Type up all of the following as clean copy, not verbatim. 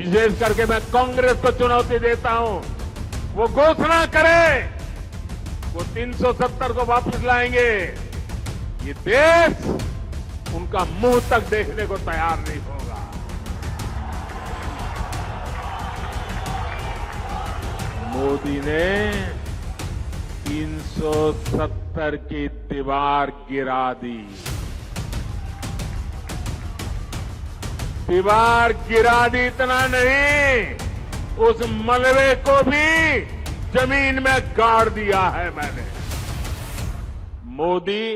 विशेष करके मैं कांग्रेस को चुनौती देता हूं, वो घोषणा करे वो 370 को वापस लाएंगे, ये देश उनका मुंह तक देखने को तैयार नहीं होगा। मोदी ने 370 की दीवार गिरा दी। दीवार गिरा दी इतना नहीं, उस मलबे को भी जमीन में गाड़ दिया है मैंने। मोदी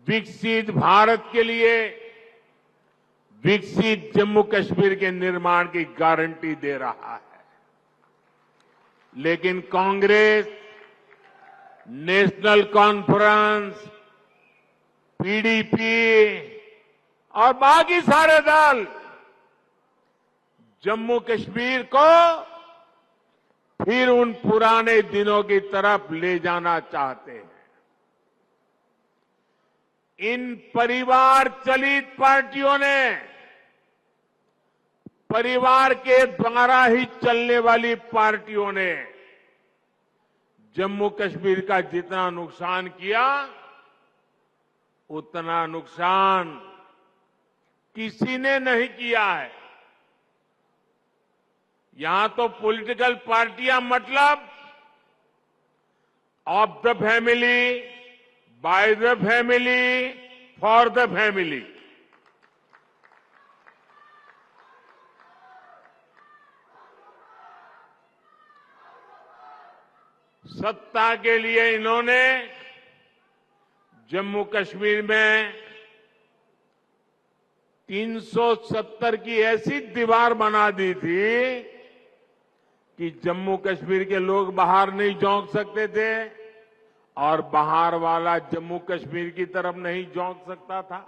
विकसित भारत के लिए विकसित जम्मू कश्मीर के निर्माण की गारंटी दे रहा है, लेकिन कांग्रेस, नेशनल कॉन्फ्रेंस, पीडीपी और बाकी सारे दल जम्मू कश्मीर को फिर उन पुराने दिनों की तरफ ले जाना चाहते हैं। इन परिवार चलित पार्टियों ने, परिवार के द्वारा ही चलने वाली पार्टियों ने जम्मू कश्मीर का जितना नुकसान किया, उतना नुकसान किसी ने नहीं किया है। यहां तो पॉलिटिकल पार्टियां मतलब of the family, by the family, for the family. सत्ता के लिए इन्होंने जम्मू कश्मीर में 370 की ऐसी दीवार बना दी थी कि जम्मू कश्मीर के लोग बाहर नहीं झोंक सकते थे और बाहर वाला जम्मू कश्मीर की तरफ नहीं झोंक सकता था।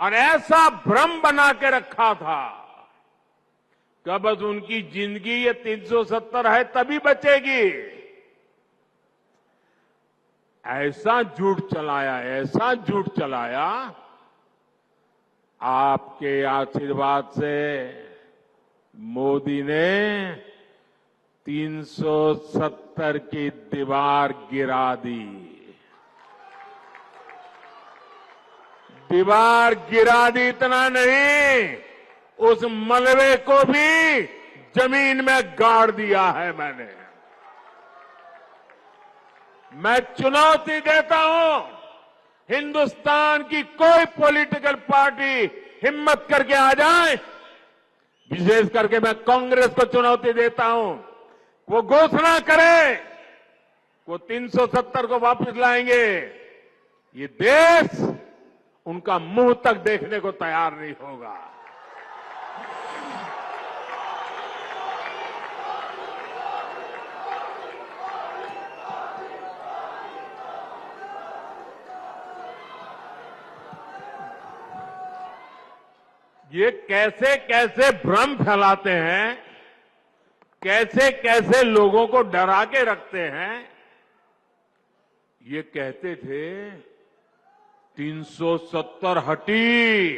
और ऐसा भ्रम बना के रखा था कि बस उनकी जिंदगी ये 370 है तभी बचेगी। ऐसा झूठ चलाया, ऐसा झूठ चलाया। आपके आशीर्वाद से मोदी ने 370 की दीवार गिरा दी। दीवार गिरा दी इतना नहीं, उस मलबे को भी जमीन में गाड़ दिया है मैंने। मैं चुनौती देता हूं, हिंदुस्तान की कोई पॉलिटिकल पार्टी हिम्मत करके आ जाए, विशेष करके मैं कांग्रेस को चुनौती देता हूं, वो घोषणा करे वो 370 को वापस लाएंगे, ये देश उनका मुंह तक देखने को तैयार नहीं होगा। ये कैसे कैसे भ्रम फैलाते हैं, कैसे कैसे लोगों को डरा के रखते हैं। ये कहते थे 370 हटी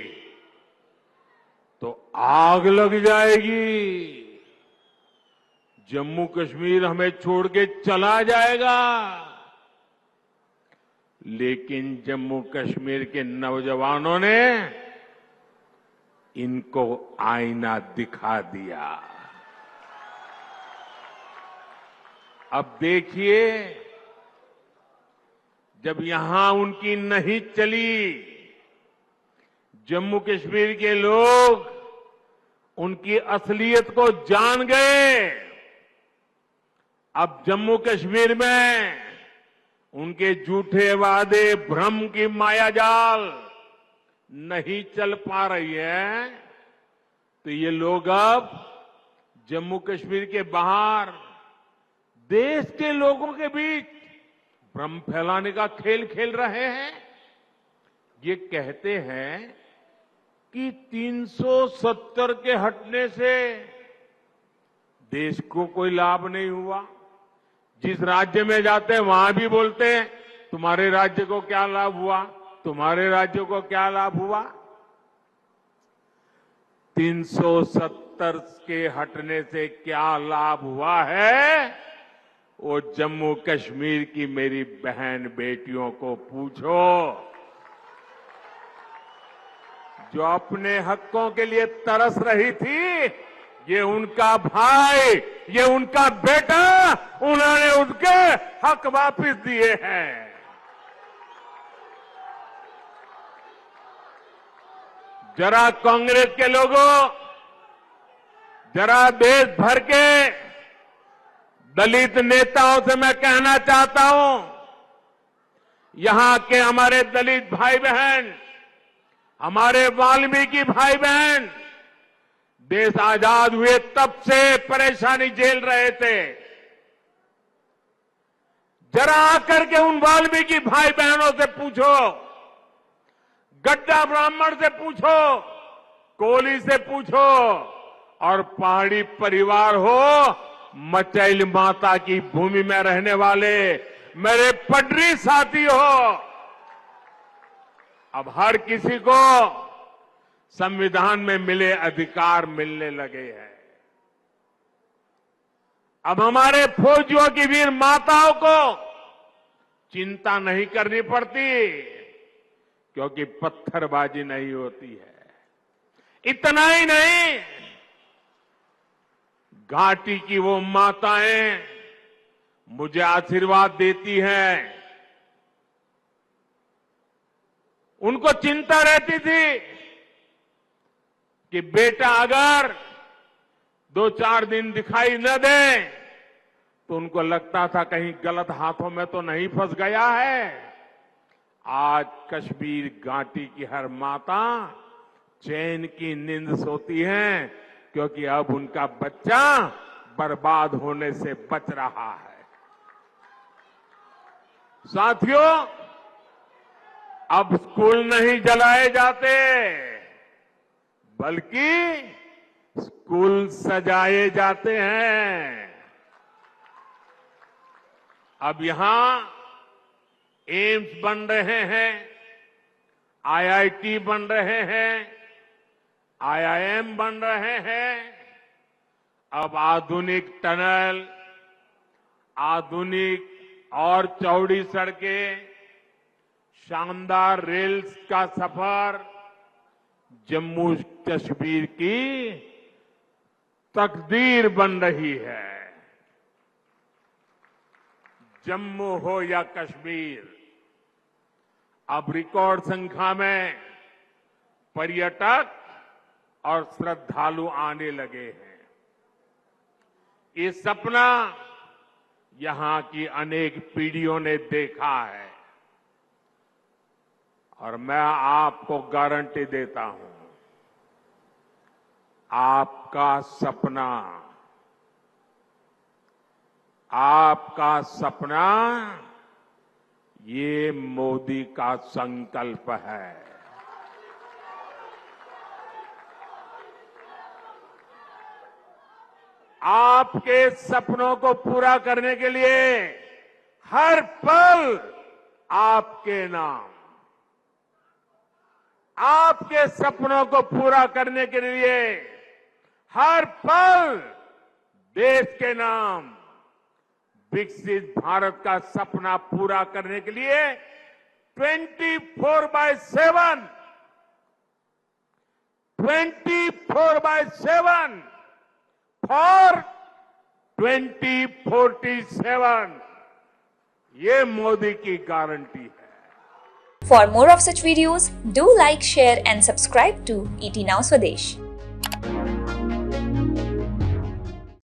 तो आग लग जाएगी, जम्मू कश्मीर हमें छोड़ के चला जाएगा। लेकिन जम्मू कश्मीर के नौजवानों ने इनको आईना दिखा दिया। अब देखिए, जब यहां उनकी नहीं चली, जम्मू कश्मीर के लोग उनकी असलियत को जान गए। अब जम्मू कश्मीर में उनके झूठे वादे, भ्रम की मायाजाल नहीं चल पा रही है, तो ये लोग अब जम्मू कश्मीर के बाहर देश के लोगों के बीच भ्रम फैलाने का खेल खेल रहे हैं। ये कहते हैं कि 370 के हटने से देश को कोई लाभ नहीं हुआ। जिस राज्य में जाते हैं वहां भी बोलते हैं तुम्हारे राज्य को क्या लाभ हुआ, तुम्हारे राज्य को क्या लाभ हुआ। 370 के हटने से क्या लाभ हुआ है, वो जम्मू कश्मीर की मेरी बहन बेटियों को पूछो, जो अपने हकों के लिए तरस रही थी। ये उनका भाई, ये उनका बेटा, उन्होंने उनके हक वापस दिए हैं। जरा कांग्रेस के लोगों, जरा देश भर के दलित नेताओं से मैं कहना चाहता हूं, यहां के हमारे दलित भाई बहन, हमारे वाल्मीकि भाई बहन देश आजाद हुए तब से परेशानी झेल रहे थे। जरा आकर के उन वाल्मीकि भाई बहनों से पूछो, गड्ढा ब्राह्मण से पूछो, कोली से पूछो, और पहाड़ी परिवार हो, मचैल माता की भूमि में रहने वाले मेरे पटरी साथी हो, अब हर किसी को संविधान में मिले अधिकार मिलने लगे हैं। अब हमारे फौजियों की वीर माताओं को चिंता नहीं करनी पड़ती, क्योंकि पत्थरबाजी नहीं होती है। इतना ही नहीं, घाटी की वो माताएं मुझे आशीर्वाद देती हैं। उनको चिंता रहती थी कि बेटा अगर 2-4 दिन दिखाई न दे तो उनको लगता था कहीं गलत हाथों में तो नहीं फंस गया है। आज कश्मीर घाटी की हर माता चैन की नींद सोती है, क्योंकि अब उनका बच्चा बर्बाद होने से बच रहा है। साथियों, अब स्कूल नहीं जलाए जाते, बल्कि स्कूल सजाए जाते हैं। अब यहां एम्स बन रहे हैं, आईआईटी बन रहे हैं, आईआईएम बन रहे हैं। अब आधुनिक टनल, आधुनिक और चौड़ी सड़कें, शानदार रेल का सफर जम्मू कश्मीर की तकदीर बन रही है। जम्मू हो या कश्मीर, अब रिकॉर्ड संख्या में पर्यटक और श्रद्धालु आने लगे हैं। ये सपना यहां की अनेक पीढ़ियों ने देखा है, और मैं आपको गारंटी देता हूं, आपका सपना ये मोदी का संकल्प है। आपके सपनों को पूरा करने के लिए हर पल आपके नाम, आपके सपनों को पूरा करने के लिए हर पल देश के नाम, विकसित भारत का सपना पूरा करने के लिए 24/7 फॉर 2047 ये मोदी की गारंटी है। For more of such videos, do like, share and subscribe to ET Now Swadesh.